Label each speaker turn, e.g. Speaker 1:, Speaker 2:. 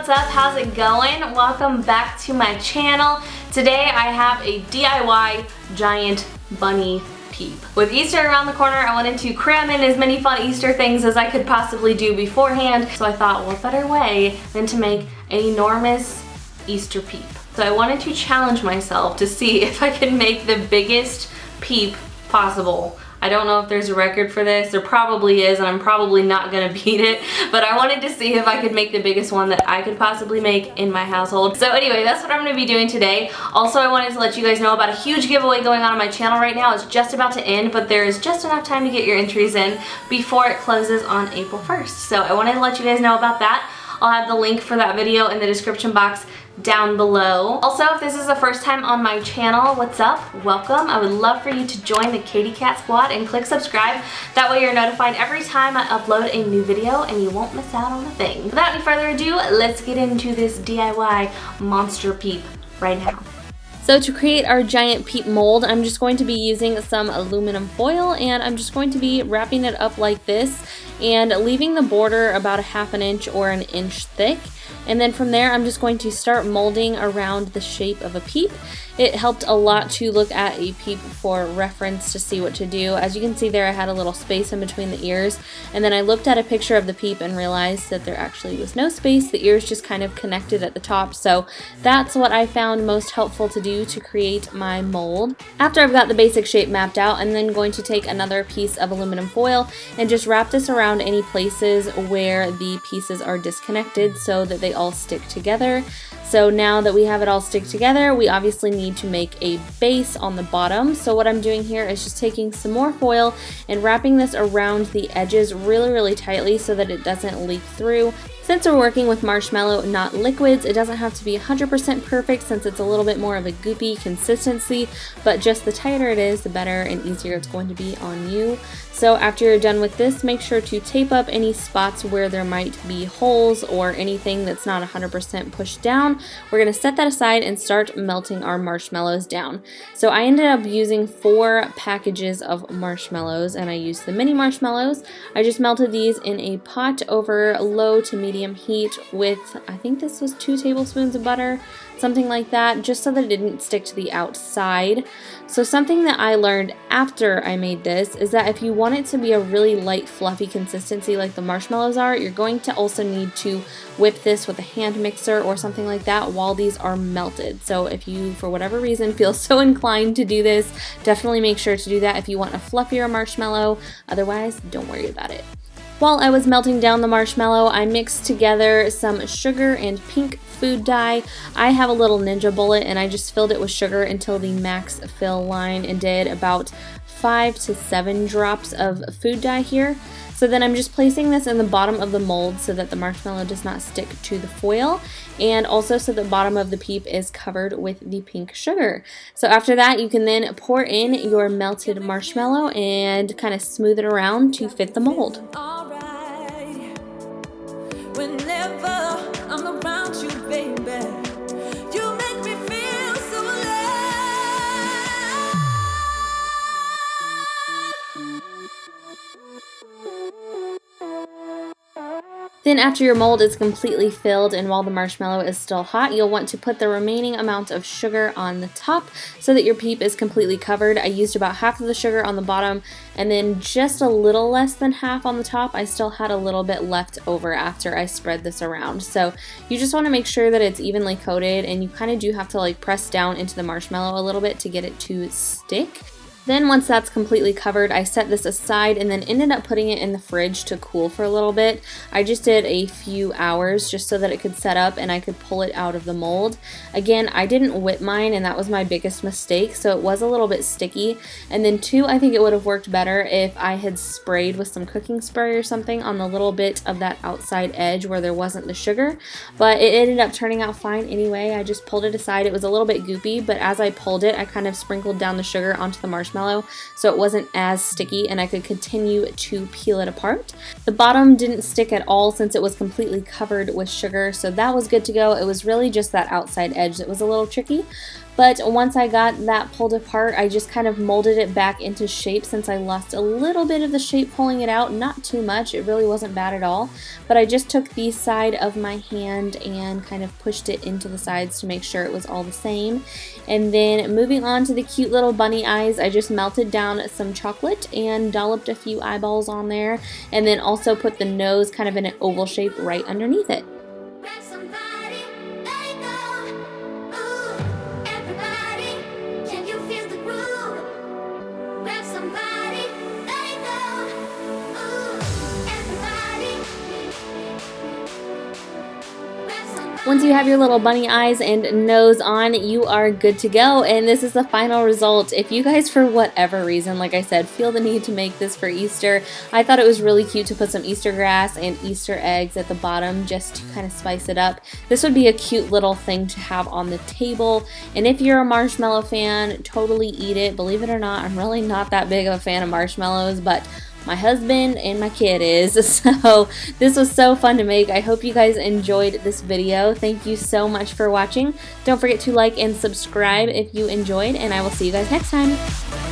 Speaker 1: what's up? How's it going? Welcome back to my channel. Today I have a DIY giant bunny peep. With Easter around the corner, I wanted to cram in as many fun Easter things as I could possibly do beforehand. So I thought, what better way than to make an enormous Easter peep. So I wanted to challenge myself to see if I could make the biggest peep possible. I don't know if there's a record for this. There probably is, and I'm probably not gonna beat it, but I wanted to see if I could make the biggest one that I could possibly make in my household. So anyway, that's what I'm gonna be doing today. Also, I wanted to let you guys know about a huge giveaway going on my channel right now. It's just about to end, but there is just enough time to get your entries in before it closes on April 1st. So I wanted to let you guys know about that. I'll have the link for that video in the description box down below. Also, if this is the first time on my channel, what's up? Welcome. I would love for you to join the Kaity Kat squad and click subscribe. That way you're notified every time I upload a new video and you won't miss out on a thing. Without any further ado, let's get into this DIY monster peep right now. So to create our giant peep mold, I'm just going to be using some aluminum foil, and I'm just going to be wrapping it up like this and leaving the border about a ½ inch or an inch thick. And then from there, I'm just going to start molding around the shape of a peep. It helped a lot to look at a peep for reference to see what to do. As you can see there, I had a little space in between the ears, and then I looked at a picture of the peep and realized that there actually was no space. The ears just kind of connected at the top, so that's what I found most helpful to do to create my mold. After I've got the basic shape mapped out, I'm then going to take another piece of aluminum foil and just wrap this around any places where the pieces are disconnected so that they all stick together. So now that we have it all stick together, we obviously need to make a base on the bottom. So what I'm doing here is just taking some more foil and wrapping this around the edges really tightly so that it doesn't leak through. Since we're working with marshmallow, not liquids, it doesn't have to be 100% perfect since it's a little bit more of a goopy consistency, but just the tighter it is, the better and easier it's going to be on you. So after you're done with this, make sure to tape up any spots where there might be holes or anything that's not 100% pushed down. We're going to set that aside and start melting our marshmallows down. So I ended up using 4 packages of marshmallows, and I used the mini marshmallows. I just melted these in a pot over low to medium heat with, I think this was 2 tablespoons of butter, something like that, just so that it didn't stick to the outside. So something that I learned after I made this is that if you want it to be a really light, fluffy consistency like the marshmallows are, you're going to also need to whip this with a hand mixer or something like that while these are melted. So if you, for whatever reason, feel so inclined to do this, definitely make sure to do that if you want a fluffier marshmallow. Otherwise, don't worry about it. While I was melting down the marshmallow, I mixed together some sugar and pink food dye. I have a little Ninja bullet and I just filled it with sugar until the max fill line and did about 5 to 7 drops of food dye here. So then I'm just placing this in the bottom of the mold so that the marshmallow does not stick to the foil, and also so the bottom of the peep is covered with the pink sugar. So after that, you can then pour in your melted marshmallow and kind of smooth it around to fit the mold.
Speaker 2: Whenever I'm around you, baby, you make me feel so alive.
Speaker 1: Then after your mold is completely filled and while the marshmallow is still hot, you'll want to put the remaining amount of sugar on the top so that your peep is completely covered. I used about half of the sugar on the bottom and then just a little less than half on the top. I still had a little bit left over after I spread this around. So you just want to make sure that it's evenly coated, and you kind of do have to like press down into the marshmallow a little bit to get it to stick. Then once that's completely covered, I set this aside and then ended up putting it in the fridge to cool for a little bit. I just did a few hours just so that it could set up and I could pull it out of the mold. Again, I didn't whip mine, and that was my biggest mistake, so it was a little bit sticky. And then 2, I think it would have worked better if I had sprayed with some cooking spray or something on the little bit of that outside edge where there wasn't the sugar. But it ended up turning out fine anyway. I just pulled it aside. It was a little bit goopy, but as I pulled it, I kind of sprinkled down the sugar onto the marshmallow so it wasn't as sticky and I could continue to peel it apart. The bottom didn't stick at all since it was completely covered with sugar, so that was good to go. It was really just that outside edge that was a little tricky. But once I got that pulled apart, I just kind of molded it back into shape since I lost a little bit of the shape pulling it out. Not too much, it really wasn't bad at all. But I just took the side of my hand and kind of pushed it into the sides to make sure it was all the same. And then moving on to the cute little bunny eyes, I just melted down some chocolate and dolloped a few eyeballs on there, and then also put the nose kind of in an oval shape right underneath it. Once you have your little bunny eyes and nose on, you are good to go, and this is the final result. If you guys, for whatever reason, like I said, feel the need to make this for Easter, I thought it was really cute to put some Easter grass and Easter eggs at the bottom just to kind of spice it up. This would be a cute little thing to have on the table, and if you're a marshmallow fan, totally eat it. Believe it or not, I'm really not that big of a fan of marshmallows, but my husband and my kid is, so this was so fun to make. I hope you guys enjoyed this video. Thank you so much for watching. Don't forget to like and subscribe if you enjoyed, and I will see you guys next time.